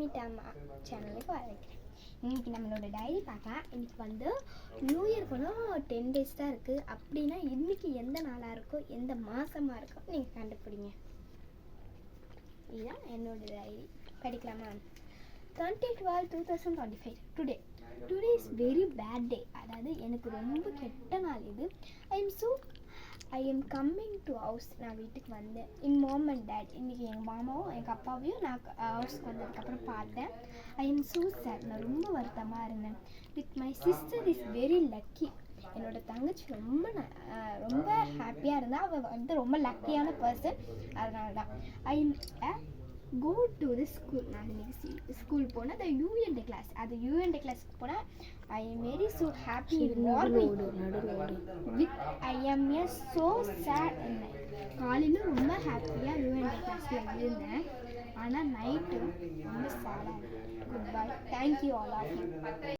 மீட்டாமா சேனலுக்கு வரவேற்கிறேன். இன்றைக்கி நம்மளோட டைரி பார்க்கலாம். இன்றைக்கி வந்து நியூ இயர்க்கு 10 டேஸ் தான் இருக்குது. அப்படின்னா இன்றைக்கி எந்த நாளாக இருக்கோ எந்த மாதமாக இருக்கோ நீங்கள் கண்டுபிடிங்க. இதுதான் என்னோட டைரி. படிக்கலாமா? 20/12/2025 today is very bad day. அதாவது எனக்கு ரொம்ப கெட்ட நாள் இது. I am coming to house. நான் வீட்டுக்கு வந்தேன். In mom and dad. இன்றைக்கி எங்கள் மாமாவும் எங்கள் அப்பாவையும் நான் ஹவுஸ்க்கு வந்ததுக்கப்புறம் பார்த்தேன். I am so sad. நான் ரொம்ப வருத்தமாக இருந்தேன். With my sister is very lucky. என்னோட தங்கச்சி ரொம்ப ஹாப்பியாக இருந்தால். அவள் வந்து ரொம்ப லக்கியான பர்சன். அதனால தான் ஐ கோ டு தி ஸ்கூல். நான் இன்னைக்கு ஸ்கூல் போனேன். அந்த யூஎன்டே கிளாஸ். அது யூஎன்டே கிளாஸ்க்கு போனேன். I am very so happy in morning with I am a so sad. காலையில் ரொம்ப ஹாப்பியாக யூஎன்டே கிளாஸில் இருந்தேன். ஆனால் நைட்டு ரொம்ப சேடாக. Good bye. Thank you all of you.